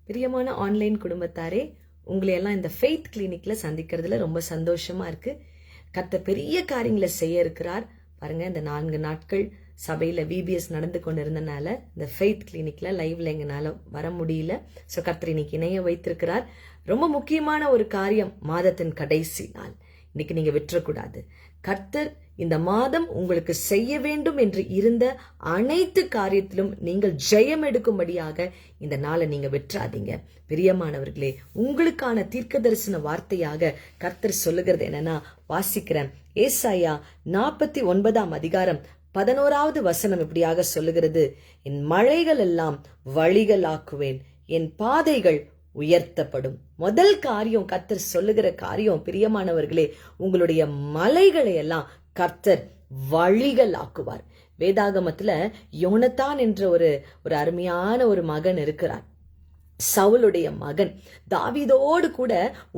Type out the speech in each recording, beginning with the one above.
பிரியமான ஆன்லைன் குடும்பத்தாரே, உங்களை எல்லாம் இந்த ஃபெய்த் கிளினிக்ல சந்திக்கிறதுல ரொம்ப சந்தோஷமா இருக்கு. கர்த்தர் பெரிய காரியங்களை செய்ய இருக்கிறார். பாருங்க, இந்த 4 நாட்கள் சபையில VBS நடந்து கொண்டு இருந்தனால இந்த ஃபெய்த் கிளினிக்ல லைவ்ல எங்கனால வர முடியல. ஸோ கர்த்தர் இன்னைக்கு இணைய வைத்திருக்கிறார். ரொம்ப முக்கியமான ஒரு காரியம், மாதத்தின் கடைசி நாள். இன்னைக்கு நீங்க விட்டுறக்கூடாது. கர்த்தர் இந்த மாதம் உங்களுக்கு செய்ய வேண்டும் என்று இருந்த அனைத்து காரியத்திலும் நீங்கள் ஜெயம் எடுக்கும்படியாக இந்த நாளை நீங்க விட்டுறாதீங்க. பிரியமானவர்களே, உங்களுக்கான தீர்க்க தரிசன வார்த்தையாக கர்த்தர் சொல்லுகிறது என்னன்னா, வாசிக்கிறேன். ஏசாயா 49 அதிகாரம் 11வது வசனம் இப்படியாக சொல்லுகிறது, என் மலைகள் எல்லாம் வழிகளாக்குவேன், என் பாதைகள் உயர்த்தப்படும். முதல் காரியம் கர்த்தர் சொல்லுகிற காரியம், பிரியமானவர்களே, உங்களுடைய மலைகளை எல்லாம் கர்த்தர் வழிகள் ஆக்குவார். வேதாகமத்துல யோனத்தான் என்ற ஒரு அருமையான ஒரு மகன் இருக்கிறார். சவுலுடைய மகன், தாவீதோடு கூட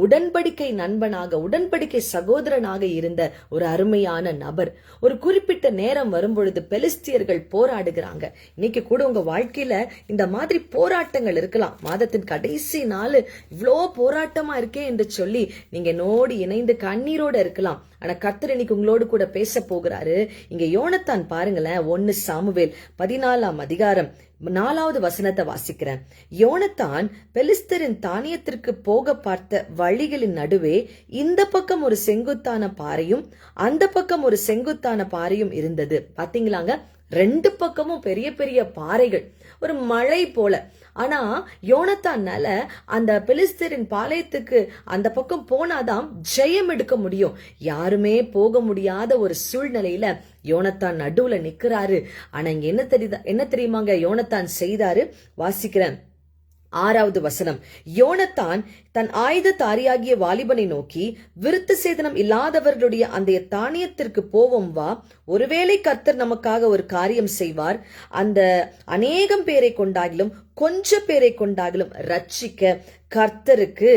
உடன்படிக்கை நண்பனாக, உடன்படிக்கை சகோதரனாக இருந்த ஒரு அருமையான நபர். ஒரு குறிப்பிட்ட நேரம் வரும்பொழுது பெலிஸ்தியர்கள் போராடுகிறாங்க. இன்னைக்கு கூட உங்க வாழ்க்கையில இந்த மாதிரி போராட்டங்கள் இருக்கலாம். மாதத்தின் கடைசி நாள் இவ்வளோ போராட்டமா இருக்கே என்று சொல்லி நீங்க என்னோடு இணைந்து கண்ணீரோட இருக்கலாம். ஆனா கர்த்தர் இன்னைக்கு உங்களோடு கூட பேச போகிறாரு. இங்க யோனத்தான் பாருங்களேன், 1 சாமுவேல் 14 அதிகாரம் 4வது வசனத்தை வாசிக்கிறேன். யோனத்தான் பெலிஸ்தரின் தானியத்திற்கு போக பார்த்த வழிகளின் நடுவே இந்த பக்கம் ஒரு செங்குத்தான பாறையும் அந்த பக்கம் ஒரு செங்குத்தான பாறையும் இருந்தது. பாத்தீங்களாங்க, 2 பக்கமும் பெரிய பெரிய பாறைகள், ஒரு மலை போல. ஆனா யோனத்தானால அந்த பெலிஸ்தரின் பாளையத்துக்கு அந்த பக்கம் போனாதான் ஜெயம் எடுக்க முடியும். யாருமே போக முடியாத ஒரு சூழ்நிலையில யோனத்தான் நடுவுல நிக்கிறாரு. ஆனா இங்க என்ன தெரியுமாங்க யோனத்தான் செய்தாரு? வாசிக்கிறேன் 6வது வசனம். யோனத்தான் தன் ஆயுததாரியாகிய வாலிபனை நோக்கி, விருத்த சேதனம் இல்லாதவர்களுடைய அந்த தானியத்திற்கு போவோம் வா, ஒருவேளை கர்த்தர் நமக்காக ஒரு காரியம் செய்வார், அந்த அநேகம் பேரை கொண்டாகிலும் கொஞ்ச பேரை கொண்டாகிலும் ரட்சிக்க கர்த்தருக்கு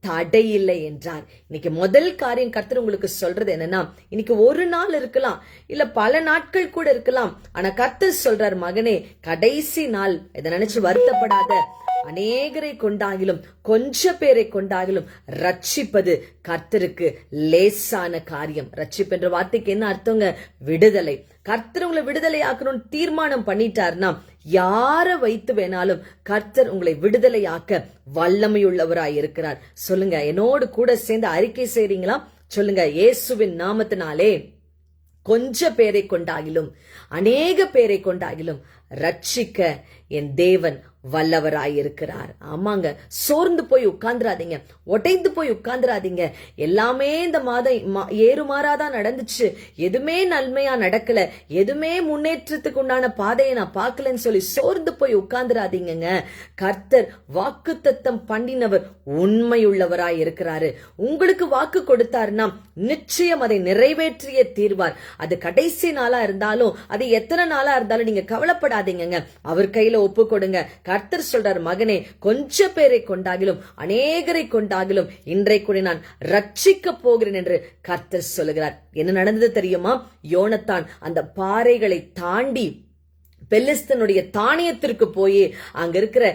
தடை இல்லை என்றார். இன்னைக்கு முதல் காரியம் கர்த்தர் உங்களுக்கு சொல்றது என்னன்னா, இன்னைக்கு ஒரு நாள் இருக்கலாம், இல்ல பல நாட்கள் கூட இருக்கலாம். ஆனா கர்த்தர் சொல்றார், மகனே, கடைசி நாள், இதை நினைச்சு வருத்தப்படாத. அநேகரை கொண்டாகிலும் கொஞ்ச பேரை கொண்டாகிலும் ரட்சிப்பது கர்த்தருக்கு லேசான காரியம். ரட்சிப்பு என்ற வார்த்தைக்கு என்ன அர்த்தங்க? விடுதலை. கர்த்தர் உங்களை விடுதலை ஆக்கணும்னு தீர்மானம் பண்ணிட்டார்னா, யார வைத்து வேணாலும் கர்த்தர் உங்களை விடுதலையாக்க வல்லமையுள்ளவராய் இருக்கிறார். சொல்லுங்க, என்னோடு கூட சேர்ந்து அறிக்கை செய்றீங்களா? சொல்லுங்க, இயேசுவின் நாமத்தினாலே கொஞ்ச பேரை கொண்டாகிலும் அநேக பேரை கொண்டாகிலும் ரட்சிக்க என் தேவன் வல்லவராயிருக்கிறார். ஆமாங்க, சோர்ந்து போய் உட்கார்ந்துராதீங்க, உடைந்து போய் உட்கார்ந்துராதீங்க. எல்லாமே இந்த மாதம் ஏறுமாறாதான் நடந்துச்சு, எதுவுமே நன்மையா நடக்கல, எதுவுமே முன்னேற்றத்துக்கு உண்டான பாதையை நான் பார்க்கலன்னு சொல்லி சோர்ந்து போய் உட்கார்ந்துராதீங்க. கர்த்தர் வாக்குத்தத்தம் பண்ணினவர் உண்மையுள்ளவராய் இருக்கிறாரு. உங்களுக்கு வாக்கு கொடுத்தாருன்னா நிச்சயம் அதை நிறைவேற்றிய தீர்வார். அது கடைசி நாளா இருந்தாலும், அது எத்தனை நாளா இருந்தாலும் நீங்க கவலைப்படாதீங்க, அவர் கையில ஒப்பு கொடுங்க. கர்த்தர் சொல்றார், மகனே, கொஞ்ச பேரை கொண்டாகிலும் அநேகரை கொண்டாகிலும் இன்றைக்கு நான் ரட்சிக்க போகிறேன் என்று கர்த்தர் சொல்லுகிறார். என்ன நடந்தது தெரியுமா? யோனத்தான் அந்த பாறைகளை தாண்டி பெலிஸ்தனுடைய தானியத்திற்கு போய் அங்க இருக்கிற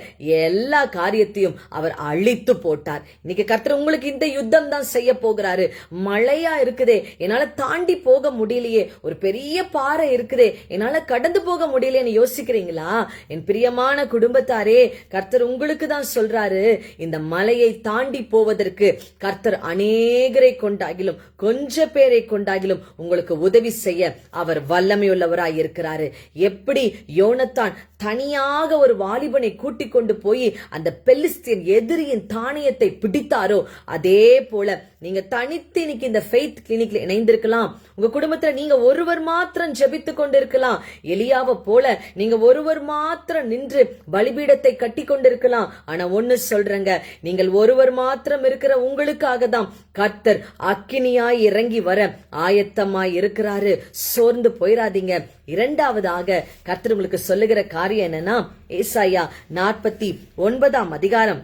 எல்லா காரியத்தையும் அவர் அழித்து போட்டார். இன்னைக்கு கர்த்தர் உங்களுக்கு இந்த யுத்தம் தான் செய்ய போகிறாரு. மழையா இருக்குதே, என்னால தாண்டி போக முடியலையே, ஒரு பெரிய பாறை இருக்குதே, என்னால கடந்து போக முடியலையேன்னு யோசிக்கிறீங்களா? என் பிரியமான குடும்பத்தாரே, கர்த்தர் உங்களுக்கு தான் சொல்றாரு, இந்த மலையை தாண்டி போவதற்கு கர்த்தர் அநேகரை கொண்டாகிலும் கொஞ்ச பேரை கொண்டாகிலும் உங்களுக்கு உதவி செய்ய அவர் வல்லமையுள்ளவராய் இருக்கிறாரு. எப்படி யோனத்தான் தனியாக ஒரு வாலிபனை கூட்டிக் கொண்டு போய் அந்த பெலிஸ்தியன் எதிரியின் தானியத்தை பிடித்தாரோ, அதே போல நீங்க தனித்து இன்னைக்கு இந்த ஃபெய்த் கிளினிக்ல இணைந்திருக்கலாம். உங்க குடும்பத்துல நீங்க ஒருவர் மாத்திரம் ஜெபித்து கொண்டிருக்கலாம். எலியாவை போல நீங்க ஒருவர் மாத்திரம் நின்று பலிபீடத்தை கட்டி கொண்டிருக்கலாம். ஆனா ஒன்னு சொல்றேங்க, நீங்கள் ஒருவர் மாத்திரம் இருக்கிற உங்களுக்காக தான் கர்த்தர் அக்கினியாய் இறங்கி வர ஆயத்தமாய் இருக்கிறாரு. சோர்ந்து போயிடாதீங்க. இரண்டாவதாக கர்த்தர் உங்களுக்கு சொல்லுகிற காரியம் என்னன்னா, ஏசாயா 49 அதிகாரம்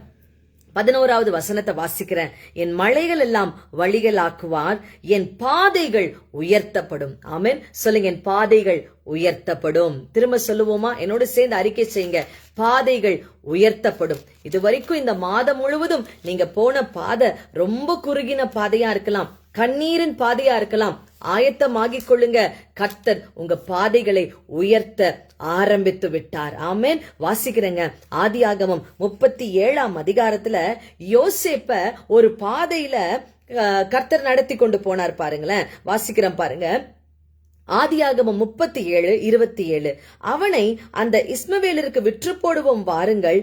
11வது வசனத்தை வாசிக்கிறேன். என் மலைகள் எல்லாம் வழிகளாக்குவார், என் பாதைகள் உயர்த்தப்படும். ஆமென். சொல்லுங்க, என் பாதைகள் உயர்த்தப்படும். திரும்ப சொல்லுவோமா? என்னோட சேர்ந்து அறிக்கை செய்யுங்க. பாதைகள் உயர்த்தப்படும். இதுவரைக்கும் இந்த மாதம் முழுவதும் நீங்க போன பாதை ரொம்ப குறுகின பாதையா இருக்கலாம், கண்ணீரின் பாதையா இருக்கலாம். ஆயத்தமாகிக் கொள்ளுங்க. கர்த்தர் உங்க பாதைகளை உயர்த்த ஆரம்பித்து விட்டார். ஆமென். வாசிக்கிறேங்க. ஆதியாகமம் 37ஆம் அதிகாரத்துல யோசேப்ப ஒரு பாதையில கர்த்தர் நடத்தி கொண்டு போனார் பாருங்களேன். வாசிக்கிறேன் பாருங்க. ஆதியாகமம் 37:27 அவனை அந்த இஸ்மவேலருக்கு விற்று போடுவோம் வாருங்கள்,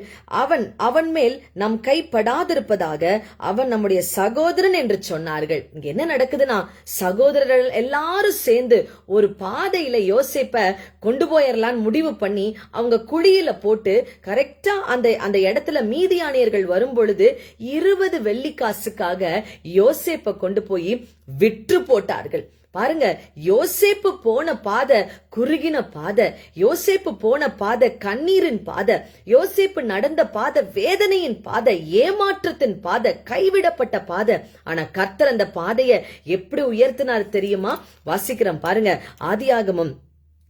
அவன் மேல் நம் கை படாதிருப்பதாக, அவன் நம்முடைய சகோதரன் என்று சொன்னார்கள். இங்க என்ன நடக்குதுன்னா, சகோதரர்கள் எல்லாரும் சேர்ந்து ஒரு பாதையில யோசேப்ப கொண்டு போயிடலான்னு முடிவு பண்ணி அவங்க குழியில போட்டு கரெக்டா அந்த இடத்துல மீதியானியர்கள் வரும் பொழுது 20 வெள்ளிக்காசுக்காக யோசேப்ப கொண்டு போய் விற்று போட்டார்கள். பாருங்க, யோசேப்பு போன பாதை குறுகின பாதை, யோசேப்பு போன பாதை கண்ணீரின் பாதை, யோசேப்பு நடந்த பாதை வேதனையின் பாதை, ஏமாற்றத்தின் பாதை, கைவிடப்பட்ட பாதை. ஆனா கர்த்தர் அந்த பாதையை எப்படி உயர்த்தினார் தெரியுமா? வாசிக்கிறோம் பாருங்க. ஆதியாகமம்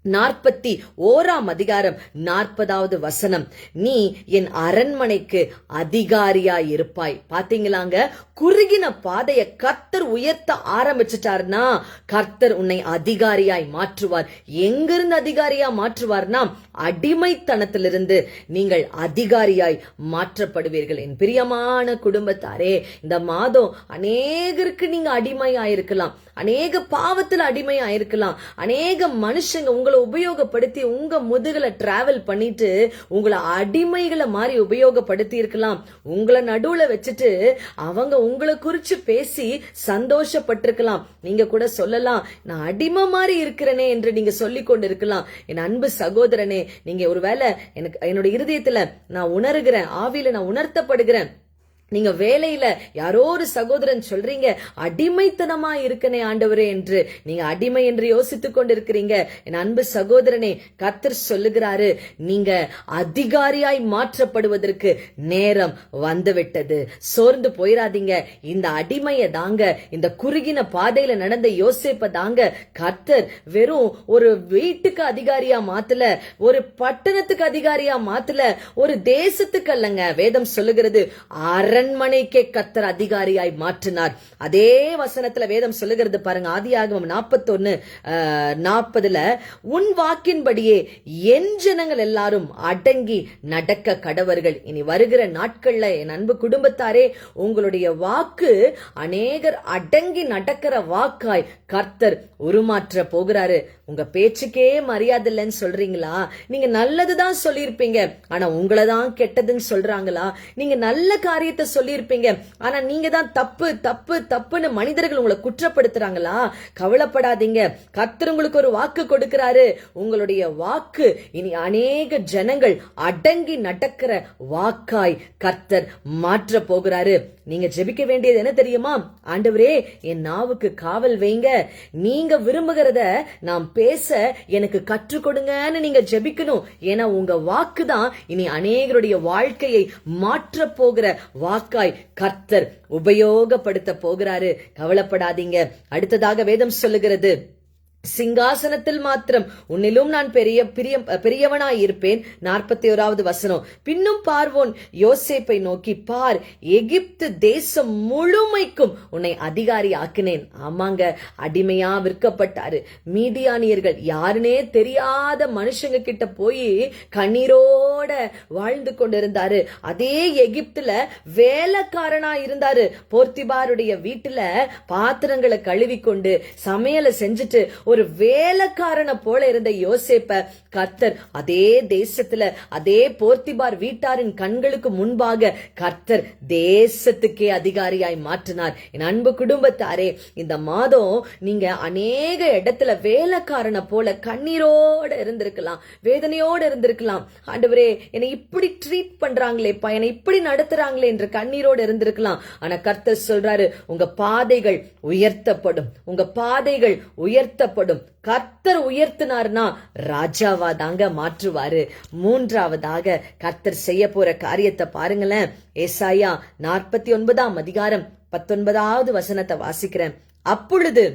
41ஆம் அதிகாரம் 40வது வசனம். நீ என் அரண்மனைக்கு அதிகாரியாய் இருப்பாய். பாத்தீங்களாங்க, குறுகின பாதைய கர்த்தர் உயர்த்த ஆரம்பிச்சுட்டார்னா கர்த்தர் உன்னை அதிகாரியாய் மாற்றுவார். எங்கிருந்து அதிகாரியா மாற்றுவார்னா, அடிமைத்தனத்திலிருந்து நீங்கள் அதிகாரியாய் மாற்றப்படுவீர்கள். என் பிரியமான குடும்பத்தாரே, இந்த மாதம் அநேகருக்கு நீங்க அடிமையாயிருக்கலாம், அநேக பாவத்துல அடிமையாயிருக்கலாம், அநேக மனுஷங்க உங்களை உபயோகப்படுத்தி உங்க முதுகுல டிராவல் பண்ணிட்டு உங்களை அடிமைகளை மாதிரி உபயோகப்படுத்தி இருக்கலாம். உங்களை நடுவுல வச்சுட்டு அவங்க உங்களை குறிச்சு பேசி சந்தோஷப்பட்டிருக்கலாம். நீங்க கூட சொல்லலாம், நான் அடிமை மாதிரி இருக்கிறேனே என்று நீங்க சொல்லிக் கொண்டு இருக்கலாம். என் அன்பு சகோதரனே, நீங்க ஒருவேளை எனக்கு என்னோட இருதயத்துல நான் உணர்கிறேன், ஆவியில நான் உணர்த்தப்படுகிறேன். நீங்க வேலையில யாரோ ஒரு சகோதரன் சொல்றீங்க, அடிமைத்தனமா இருக்கனே ஆண்டவரே என்று நீங்க அடிமை என்று யோசித்துக் கொண்டிருக்கிறீங்க. என் அன்பு சகோதரனே, கர்த்தர் சொல்லுகிறாரு, நீங்க அதிகாரியாய் மாற்றப்படுவதற்கு நேரம் வந்துவிட்டது. சோர்ந்து போயிராதீங்க. இந்த அடிமைய தாங்க, இந்த குறுகின பாதையில நடந்த யோசேப்ப தாங்க கர்த்தர் வெறும் ஒரு வீட்டுக்கு அதிகாரியா மாத்தல, ஒரு பட்டணத்துக்கு அதிகாரியா மாத்தல, ஒரு தேசத்துக்கு அல்லங்க. வேதம் சொல்லுகிறது அரண்மனைக்கே கர்த்தர் அதிகாரியாய் மாற்றினார். அதே வசனத்துல வேதம் சொல்லுகிறது பாருங்க. ஆதியாகமம் 41:40 உன் வாக்கின்படியே என் ஜனங்கள் எல்லாரும் அடங்கி நடக்க கடவர்கள். இனி வருகிற நாட்கள்ல என் அன்பு குடும்பத்தாரே, உங்களுடைய வாக்கு அநேகர் அடங்கி நடக்கிற வாக்காய் கர்த்தர் உருமாற்ற போகிறாரு. உங்க பேச்சுக்கே மரியாதை இல்லைன்னு சொல்றீங்களா? நீங்க நல்லதுதான் சொல்லியிருப்பீங்க, ஆனா உங்களை தான் கெட்டதுன்னு சொல்றாங்களா? நீங்க நல்ல காரியத்தை சொல்லியிருப்பீங்க, ஆனா நீங்க தான் தப்பு தப்பு தப்புன்னு மனிதர்கள் உங்களை குற்றப்படுத்துறாங்களா? கவலைப்படாதீங்க. கர்த்தர் உங்களுக்கு ஒரு வாக்கு கொடுக்கிறாரு. உங்களுடைய வாக்கு இனி அநேக ஜனங்கள் அடங்கி நடக்கிற வாக்காய் கர்த்தர் மாற்ற போகிறாரு. நீங்க ஜெபிக்க வேண்டியது என்ன தெரியுமா? ஆண்டவரே, என் நாவுக்கு காவல் வைங்க, நீங்க விரும்புகிறத நாம் பேச எனக்கு கற்றுக் கொடுங்கன்னு நீங்க ஜெபிக்கணும். ஏன்னா உங்க வாக்கு தான் இனி அநேகருடைய வாழ்க்கையை மாற்ற போகிற வாக்காய் கர்த்தர் உபயோகப்படுத்த போகிறாரு. கவலைப்படாதீங்க. அடுத்ததாக வேதம் சொல்லுகிறது, சிங்காசனத்தில் மாத்திரம் உன்னிலும் நான் பெரியவனாய் இருப்பேன். 41வது வசனம். பின்னும் பார்வோன் யோசேப்பை நோக்கி, பார், எகிப்து தேசம் முழுமைக்கும் உன்னை அதிகாரி ஆக்கினேன். ஆமாங்க, அடிமையா விற்கப்பட்டாரு. மீதியானியர்கள் யாருனே தெரியாத மனுஷங்க கிட்ட போய் கண்ணீரோட வாழ்ந்து கொண்டிருந்தாரு. அதே எகிப்துல வேலைக்காரனா இருந்தாரு. போர்த்திபாருடைய வீட்டுல பாத்திரங்களை கழுவி கொண்டு சமையலை செஞ்சுட்டு ஒரு வேலைக்காரனை போல இருந்த யோசேப்ப கர்த்தர் அதே தேசத்துல அதே போர்த்திபார் வீட்டாரின் கண்களுக்கு முன்பாக கர்த்தர் தேசத்துக்கே அதிகாரியாய் மாற்றினார். என் அன்பு குடும்பத்தாரே, இந்த மாதம் நீங்க அநேக இடத்துல வேலைக்காரனை போல கண்ணீரோட இருந்திருக்கலாம், வேதனையோட இருந்திருக்கலாம். ஆண்டவரே, என்னை இப்படி ட்ரீட் பண்றாங்களேப்பா, என்னை இப்படி நடத்துறாங்களே என்று கண்ணீரோடு இருந்திருக்கலாம். ஆனா கர்த்தர் சொல்றாரு, உங்க பாதைகள் உயர்த்தப்படும், உங்க பாதைகள் உயர்த்தப்படும். கர்த்தர் உயர்த்தினார்னா ராஜாவா தாங்க மாற்றுவாரு. மூன்றாவதாக கர்த்தர் செய்ய போற காரியத்தை பாருங்களேன். ஏசாயா 49ஆம் அதிகாரம் 19வது வசனத்தை வாசிக்கிறேன். அப்பொழுது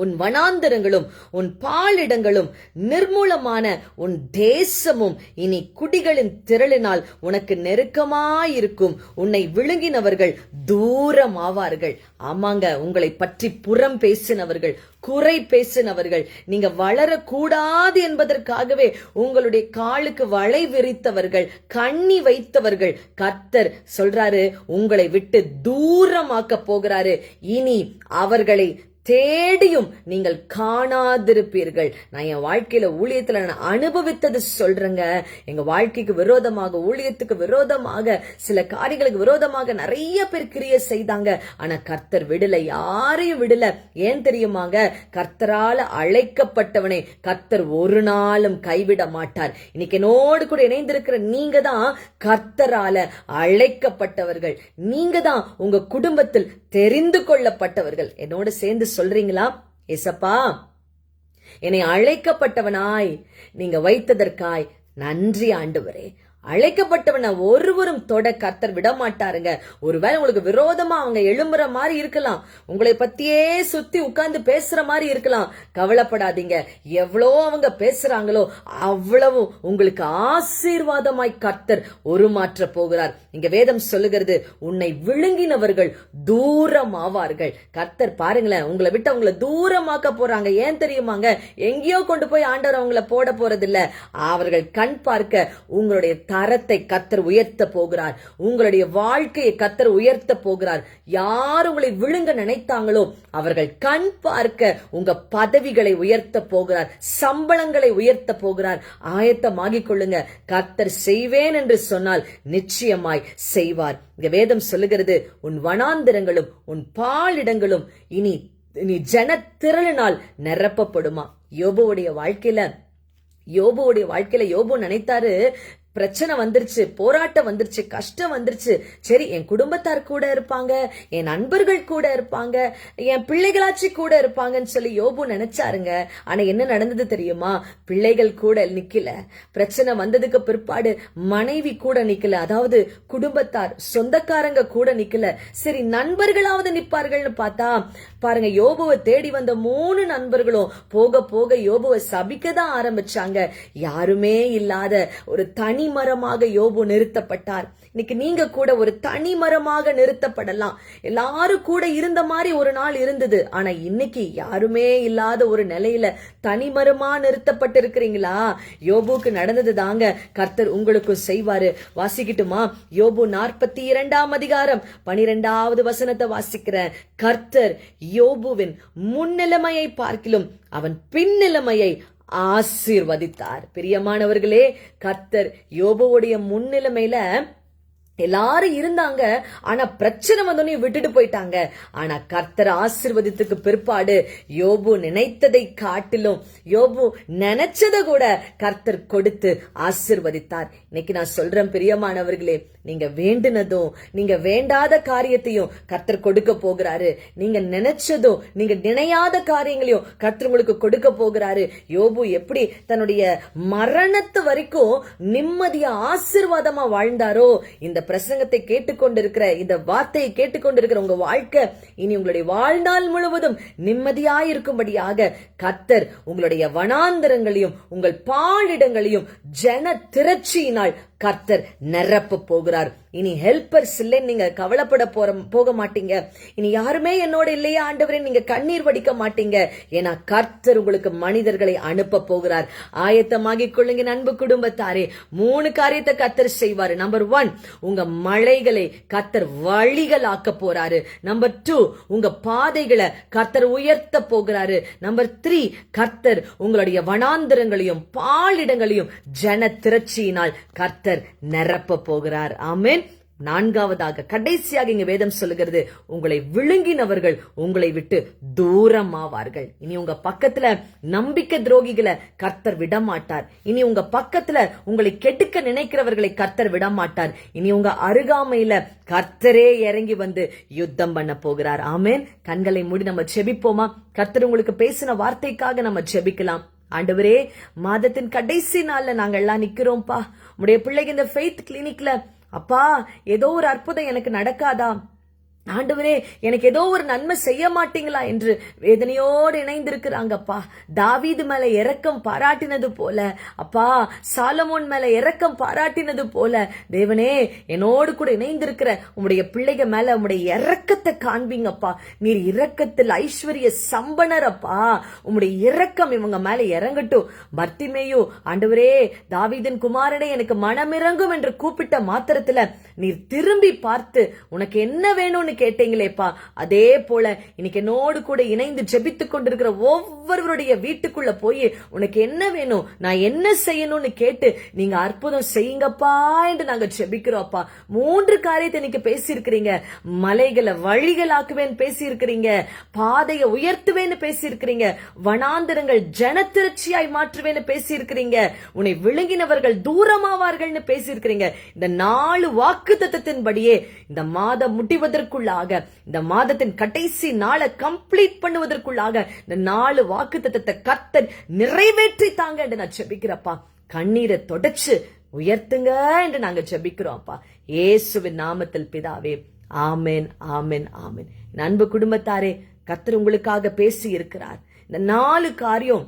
உன் வனாந்தரங்களும் உன் பாலிடங்களும் நிர்மூலமான உன் தேசமும் இனி குடிகளின் திரளினால் உனக்கு நெருக்கமாயிருக்கும். உன்னை விழுங்கினவர்கள் தூரம் ஆவார்கள். ஆமாங்க, உங்களை பற்றி புறம் பேசினவர்கள், குறை பேசினவர்கள், நீங்க வளரக்கூடாது என்பதற்காகவே உங்களுடைய காலுக்கு வளை விரித்தவர்கள், கண்ணி வைத்தவர்கள், கர்த்தர் சொல்றாரு உங்களை விட்டு தூரமாக்க போகிறாரு. இனி அவர்களை தேடியும் நீங்கள் காணாதிருப்பீர்கள். நான் என் வாழ்க்கையில ஊழியத்துல நான் அனுபவித்தது சொல்றேங்க. எங்க வாழ்க்கைக்கு விரோதமாக, ஊழியத்துக்கு விரோதமாக, சில காரியங்களுக்கு விரோதமாக நிறைய பேர் கிரியை செய்தாங்க. ஆனா கர்த்தர் விடல, யாரையும் விடல. ஏன் தெரியுமாங்க? கர்த்தரால அழைக்கப்பட்டவனை கர்த்தர் ஒரு நாளும் கைவிட மாட்டார். இன்னைக்கு என்னோடு கூட இணைந்திருக்கிற நீங்க தான் கர்த்தரால அழைக்கப்பட்டவர்கள். நீங்க தான் உங்க குடும்பத்தில் தெரிந்து கொள்ளப்பட்டவர்கள். என்னோட சேர்ந்து சொல்றீங்களா? ஏசப்பா, என்னை அழைக்கப்பட்டவனாய் நீங்க வைத்ததற்காய் நன்றி ஆண்டவரே. அழைக்கப்பட்டவன ஒருவரும் தொட கர்த்தர் விட மாட்டாருங்க. ஒருவேளை உங்களுக்கு விரோதமா அவங்க எழும்புற மாதிரி இருக்கலாம், உங்களை பத்தியே சுத்தி உட்கார்ந்து பேசுற மாதிரி இருக்கலாம். கவலைப்படாதீங்க. எவ்வளோ அவங்க பேசுறாங்களோ அவ்வளவு உங்களுக்கு ஆசீர்வாதமாய் கர்த்தர் உருமாற்ற போகிறார். இங்க வேதம் சொல்லுகிறது, உன்னை விழுங்கினவர்கள் தூரம் ஆவார்கள். கர்த்தர் பாருங்களேன், உங்களை விட்டு அவங்களை தூரமாக்க போறாங்க. ஏன் தெரியுமாங்க? எங்கேயோ கொண்டு போய் ஆண்டவர் அவங்கள போட போறது இல்ல. அவர்கள் கண் பார்க்க உங்களுடைய தரத்தை கர்த்தர் உயர்த்த போகிறார். உங்களுடைய வாழ்க்கையை கர்த்தர் உயர்த்த போகிறார். யார் உங்களை விழுங்க நினைத்தாங்களோ அவர்கள் கண் பார்க்க உங்க பதவிகளை உயர்த்த போகிறார், சம்பளங்களை உயர்த்த போகிறார். ஆயத்தமாகிக் கொள்ளுங்க. கர்த்தர் செய்வேன் என்று சொன்னால் நிச்சயமாய் செய்வார். இங்க வேதம் சொல்லுகிறது, உன் வனாந்திரங்களும் உன் பாலிடங்களும் இனி ஜன திரளினால் நிரப்பப்படுமா. யோபுவுடைய வாழ்க்கையில யோபு நினைத்தாரு, பிரச்சனை வந்துருச்சு, போராட்டம் வந்துருச்சு, கஷ்டம் வந்துருச்சு. சரி, என் குடும்பத்தார் கூட இருப்பாங்க, என் நண்பர்கள் கூட இருப்பாங்க, என் பிள்ளைகளாச்சு கூட இருப்பாங்கன்னு சொல்லி யோபு நினைச்சாருங்க. ஆனா என்ன நடந்தது தெரியுமா? பிள்ளைகள் கூட நிக்கல. பிரச்சனை வந்ததுக்கு பிற்பாடு மனைவி கூட நிக்கல. அதாவது குடும்பத்தார், சொந்தக்காரங்க கூட நிக்கல. சரி, நண்பர்களாவது நிப்பார்கள்னு பார்த்தா பாருங்க, யோபுவை தேடி வந்த 3 நண்பர்களும் போக போக யோபுவை சபிக்கதான் ஆரம்பிச்சாங்க. யாருமே இல்லாத ஒரு தனி மரமாக யோபு நிறுத்தப்பட்டார். இன்னைக்கு நீங்க கூட ஒரு தனி மரமாக நிறுத்தப்படலாம். எல்லாரும் கூட இருந்த மாதிரி ஒரு நாள் இருந்தது. ஆனா இன்னைக்கு யாருமே இல்லாத ஒரு நிலையில தனிமரமா நிறுத்தப்பட்டு இருக்கிறீங்களா? யோபுக்கு நடந்தது தாங்க கர்த்தர் உங்களுக்கும் செய்வாரு. வாசிக்கிட்டுமா? யோபு 42 அதிகாரம் 12வது வசனத்தை வாசிக்கிறேன். கர்த்தர் யோபுவின் முன்னிலைமையை பார்க்கிலும் அவன் பின்னிலைமையை ஆசீர்வதித்தார். பிரியமானவர்களே, கர்த்தர் யோபுவுடைய முன்னிலைமையில எல்லாரும் இருந்தாங்க. ஆனா பிரச்சனை வந்தோடனே விட்டுட்டு போயிட்டாங்க. ஆனா கர்த்தர் ஆசீர்வதித்துக்கு பிற்பாடு யோபு நினைத்ததை காட்டிலும், யோபு நினைச்சதை கூட கர்த்தர் கொடுத்து ஆசீர்வதித்தார். இன்னைக்கு நான் சொல்றேன் பிரியமானவர்களே, நீங்க வேண்டினதும் நீங்க வேண்டாத காரியத்தையும் கர்த்தர் கொடுக்க போகிறாரு. நீங்க நினைச்சதும் நீங்க நினையாத காரியங்களையும் கர்த்தர் உங்களுக்கு கொடுக்க போகிறாரு. யோபு எப்படி தன்னுடைய மரணத்து வரைக்கும் நிம்மதியா ஆசீர்வாதமா வாழ்ந்தாரோ, இந்த பிரசங்கத்தை கேட்டுக்கொண்டிருக்கிற, இந்த வார்த்தையை கேட்டுக்கொண்டிருக்கிற உங்க வாழ்க்கை இனி உங்களுடைய வாழ்நாள் முழுவதும் நிம்மதியாயிருக்கும்படியாக கர்த்தர் உங்களுடைய வனாந்தரங்களையும் உங்கள் பாலிடங்களையும் ஜன திரட்சியினால் கர்த்தர் நிரப்ப போகிறார். இனி ஹெல்பர்ஸ் இல்லைன்னு நீங்க கவலைப்பட போக மாட்டீங்க. இனி யாருமே என்னோட இல்லையா ஆண்டவரே நீங்க கண்ணீர் வடிக்க மாட்டீங்க. ஏன்னா கர்த்தர் உங்களுக்கு மனிதர்களை அனுப்ப போகிறார். ஆயத்தமாகிக் கொள்ளுங்க அன்பு குடும்பத்தாரே. 3 காரியத்தை கர்த்தர் செய்வாரு. நம்பர் 1, உங்க மலைகளை கர்த்தர் வழிகள் ஆக்க போறாரு. நம்பர் 2, உங்க பாதைகளை கர்த்தர் உயர்த்த போகிறாரு. நம்பர் 3, கர்த்தர் உங்களுடைய வனாந்தரங்களையும் பாலிடங்களையும் ஜன திரட்சியினால் கர்த்தர் நிரப்ப போகிறார். ஆமென். 4வதாக கடைசியாக இங்க வேதம் சொல்லுகிறது, உங்களை விழுங்கினவர்கள் உங்களை விட்டு தூரம் ஆவார்கள். இனி உங்க பக்கத்துல நம்பிக்கை துரோகிகளை கர்த்தர் விட மாட்டார். இனி உங்க பக்கத்துல உங்களை கெடுக்க நினைக்கிறவர்களை கர்த்தர் விட மாட்டார். இனி உங்க அருகாமையில கர்த்தரே இறங்கி வந்து யுத்தம் பண்ண போகிறார். ஆமென். கண்களை மூடி நம்ம ஜெபிப்போமா? கர்த்தர் உங்களுக்கு பேசின வார்த்தைக்காக நம்ம ஜெபிக்கலாம். ஆண்டவரே, மாதத்தின் கடைசி நாள்ல நாங்க எல்லாம் நிக்கிறோம்ப்பா. உடைய பிள்ளைங்க இந்த ஃபெய்த் கிளினிக்ல அப்பா ஏதோ ஒரு அற்புதம் எனக்கு நடக்காதா? ஆண்டவரே எனக்கு ஏதோ ஒரு நன்மை செய்ய மாட்டீங்களா என்று வேதனையோடு இணைந்திருக்கிறாங்கப்பா. தாவீது மேல இரக்கம் பாராட்டினது போல, அப்பா சாலமோன் மேல இரக்கம் பாராட்டினது போல, தேவனே என்னோடு கூட இணைந்திருக்கிற உம்முடைய பிள்ளைக மேல உம்முடைய இரக்கத்தை காண்பீங்கப்பா. நீர் இரக்கத்தில் ஐஸ்வர்ய சம்பனர் அப்பா. உம்முடைய இரக்கம் இவங்க மேல இறங்கட்டும். பர்த்திமேயு, ஆண்டவரே தாவீதின் குமாரனே எனக்கு மனமிறங்கும் என்று கூப்பிட்ட மாத்திரத்துல நீர் திரும்பி பார்த்து உனக்கு என்ன வேணும்னு கேட்டீங்களேப்பா. அதே போல இன்னைக்கு என்னோடு கூட இணைந்து ஜெபித்துக் கொண்டிருக்கிற ஒவ்வொருவருடைய வீட்டுக்குள்ள போய் உனக்கு என்ன வேணும், நான் என்ன செய்யணும்னு கேட்டு நீங்க அற்புதம் செய்யுங்கப்பா என்று நாங்க ஜெபிக்கிறோம்ப்பா. 3 காரியத்தை இன்னைக்கு பேசியிருக்கிறீங்க. மலைகளை வழிகளாக்குவேன் பேசியிருக்கிறீங்க, பாதையை உயர்த்துவேன்னு பேசியிருக்கிறீங்க, வனாந்திரங்கள் ஜனத்திரட்சியாய் மாற்றுவேன்னு பேசியிருக்கிறீங்க, உன்னை விழுங்கினவர்கள் தூரமாவார்கள்னு பேசியிருக்கிறீங்க. இந்த 4 வாக்குத்தத்தத்தின்படியே இந்த மாதம் முடிவதற்குள்ளாக, இந்த மாதத்தின் கடைசி நாளை கம்ப்ளீட் பண்ணுவதற்குள்ளாக இந்த 4 வாக்குத்தத்தத்தை கர்த்தர் நிறைவேற்றி தாங்க என்று நான் ஜெபிக்கிறப்பா. கண்ணீரை தொடச்சு உயர்த்துங்க என்று நாங்க ஜெபிக்கிறோம்ப்பா. இயேசுவின் நாமத்தில் பிதாவே, ஆமென், ஆமென், ஆமென். அன்பு குடும்பத்தாரே, கர்த்தர் உங்களுக்காக பேசி இருக்கிறார். இந்த 4 காரியம்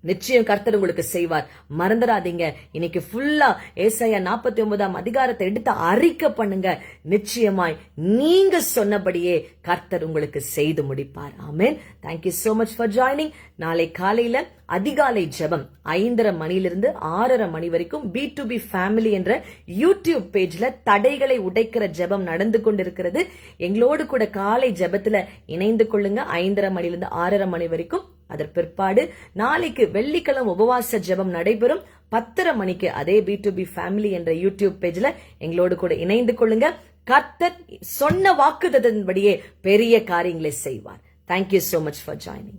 நிச்சயம் கர்த்தர் உங்களுக்கு செய்வார். மறந்துடாதீங்க. இன்னைக்கு ஃபுல்லா ஏசாயா 49ஆம் அதிகாரத்தை எடுத்து அறிக்கை பண்ணுங்க. நிச்சயமாய் நீங்க சொன்னபடியே கர்த்தர் உங்களுக்கு செய்து முடிப்பார். ஆமென். Thank you so much for joining. நாளை காலையில அதிகாலை ஜெபம் 5:30 மணியிலிருந்து 6:30 மணி வரைக்கும் B2B ஃபேமிலி என்ற யூடியூப் பேஜ்ல தடைகளை உடைக்கிற ஜெபம் நடந்து கொண்டிருக்கிறது. எங்களோடு கூட காலை ஜெபத்துல இணைந்து கொள்ளுங்க. 5:30 மணியிலிருந்து 6:30 மணி வரைக்கும். அதற்கு பிற்பாடு நாளைக்கு வெள்ளிக்கிழமை உபவாச ஜெபம் நடைபெறும் 10:30 மணிக்கு அதே B2B ஃபேமிலி என்ற யூடியூப் பேஜ்ல எங்களோடு கூட இணைந்து கொள்ளுங்க. கர்த்தர் சொன்ன வாக்குத்தத்தத்தின்படியே பெரிய காரியங்களை செய்வார். Thank you so much for joining.